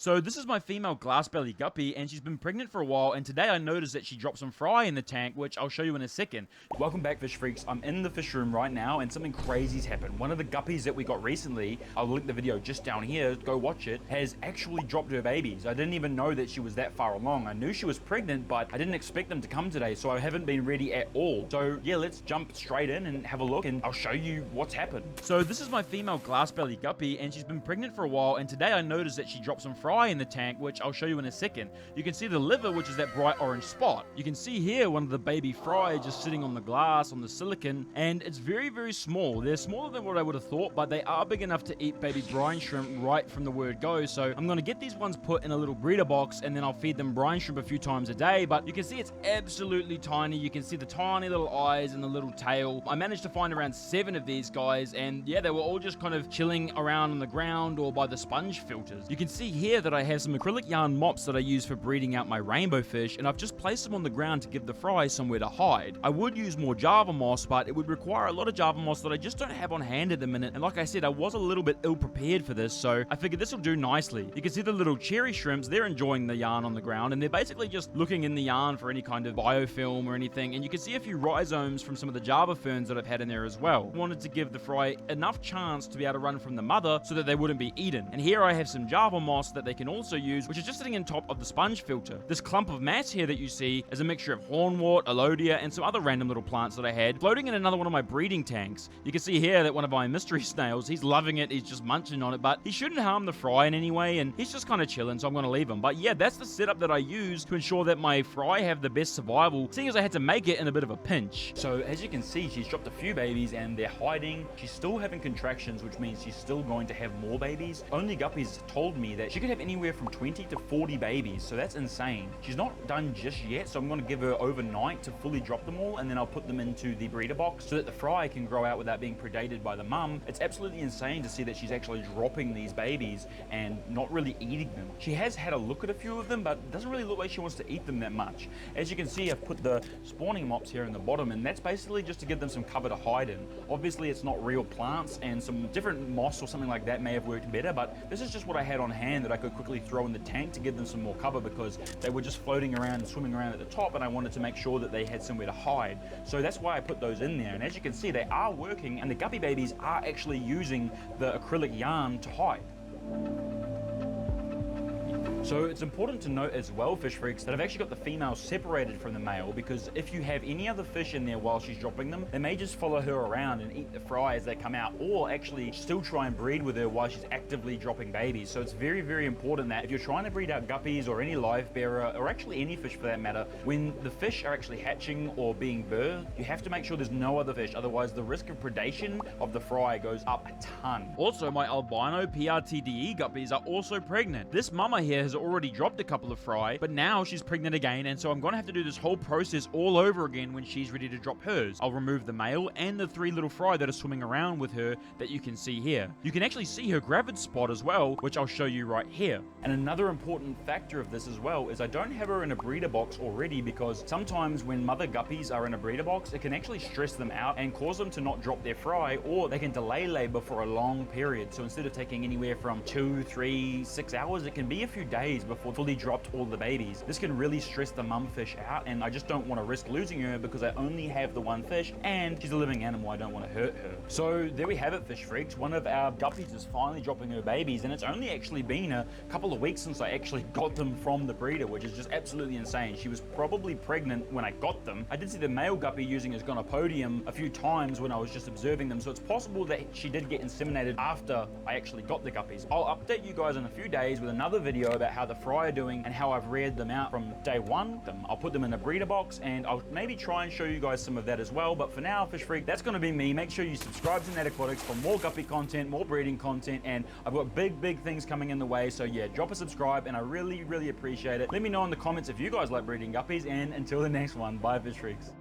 So this is my female glass-belly guppy, and she's been pregnant for a while, and today I noticed that she dropped some fry in the tank, which I'll show you in a second. Welcome back, fish freaks. I'm in the fish room right now, and something crazy's happened. One of the guppies that we got recently, I'll link the video just down here, go watch it, has actually dropped her babies. I didn't even know that she was that far along. I knew she was pregnant, but I didn't expect them to come today, so I haven't been ready at all. So yeah, let's jump straight in and have a look, and I'll show you what's happened. So this is my female glass-belly guppy, and she's been pregnant for a while, and today I noticed that she dropped some fry in the tank, which I'll show you in a second. You can see the liver, which is that bright orange spot. You can see here one of the baby fry just sitting on the glass, on the silicon, and it's very, very small. They're smaller than what I would have thought, but they are big enough to eat baby brine shrimp right from the word go. So I'm going to get these ones put in a little breeder box, and then I'll feed them brine shrimp a few times a day. But you can see it's absolutely tiny. You can see the tiny little eyes and the little tail. I managed to find around 7 of these guys, and yeah, they were all just kind of chilling around on the ground or by the sponge filters. You can see here that I have some acrylic yarn mops that I use for breeding out my rainbow fish, and I've just placed them on the ground to give the fry somewhere to hide. I would use more Java moss, but it would require a lot of Java moss that I just don't have on hand at the minute, and like I said, I was a little bit ill prepared for this, so I figured this will do nicely. You can see the little cherry shrimps, they're enjoying the yarn on the ground, and they're basically just looking in the yarn for any kind of biofilm or anything, and you can see a few rhizomes from some of the Java ferns that I've had in there as well. I wanted to give the fry enough chance to be able to run from the mother so that they wouldn't be eaten. And here I have some Java moss that they can also use, which is just sitting in top of the sponge filter. This clump of mass here that you see is a mixture of hornwort, alodia, and some other random little plants that I had floating in another one of my breeding tanks. You can see here that one of my mystery snails, he's loving it, he's just munching on it, but he shouldn't harm the fry in any way, and he's just kind of chilling, so I'm going to leave him. But yeah, that's the setup that I use to ensure that my fry have the best survival, seeing as I had to make it in a bit of a pinch. So as you can see, she's dropped a few babies, and they're hiding. She's still having contractions, which means she's still going to have more babies. Only Guppies told me that she could have anywhere from 20 to 40 babies, so that's insane. She's not done just yet, so I'm going to give her overnight to fully drop them all, and then I'll put them into the breeder box so that the fry can grow out without being predated by the mum. It's absolutely insane to see that she's actually dropping these babies and not really eating them. She has had a look at a few of them, but it doesn't really look like she wants to eat them that much. As you can see, I've put the spawning mops here in the bottom, and that's basically just to give them some cover to hide in. Obviously, it's not real plants, and some different moss or something like that may have worked better, but this is just what I had on hand that I could quickly throw in the tank to give them some more cover, because they were just floating around and swimming around at the top, and I wanted to make sure that they had somewhere to hide. So that's why I put those in there, and as you can see, they are working, and the guppy babies are actually using the acrylic yarn to hide. So it's important to note as well, fish freaks, that I've actually got the female separated from the male, because if you have any other fish in there while she's dropping them, they may just follow her around and eat the fry as they come out, or actually still try and breed with her while she's actively dropping babies. So it's very, very important that if you're trying to breed out guppies or any live bearer, or actually any fish for that matter, when the fish are actually hatching or being birthed, you have to make sure there's no other fish, otherwise the risk of predation of the fry goes up a ton. Also, my albino PRTDE guppies are also pregnant. This mama here has already dropped a couple of fry, but now she's pregnant again, and so I'm going to have to do this whole process all over again when she's ready to drop hers. I'll remove the male and the 3 little fry that are swimming around with her that you can see here. You can actually see her gravid spot as well, which I'll show you right here. And another important factor of this as well is I don't have her in a breeder box already, because sometimes when mother guppies are in a breeder box, it can actually stress them out and cause them to not drop their fry, or they can delay labor for a long period. So instead of taking anywhere from 2, 3, 6 hours, it can be a few days before fully dropped all the babies. This can really stress the mum fish out, and I just don't want to risk losing her because I only have the one fish, and she's a living animal. I don't want to hurt her. So there we have it, fish freaks. One of our guppies is finally dropping her babies, and it's only actually been a couple of weeks since I actually got them from the breeder, which is just absolutely insane. She was probably pregnant when I got them. I did see the male guppy using his gonopodium a few times when I was just observing them, so it's possible that she did get inseminated after I actually got the guppies. I'll update you guys in a few days with another video about how the fry are doing and how I've reared them out from day one. I'll put them in a breeder box, and I'll maybe try and show you guys some of that as well. But for now, fish freak, that's going to be me. Make sure you subscribe to Net Aquatics for more guppy content, more breeding content, and I've got big things coming in the way. So yeah, drop a subscribe, and I really appreciate it. Let me know in the comments if you guys like breeding guppies, and until the next one, bye fish freaks.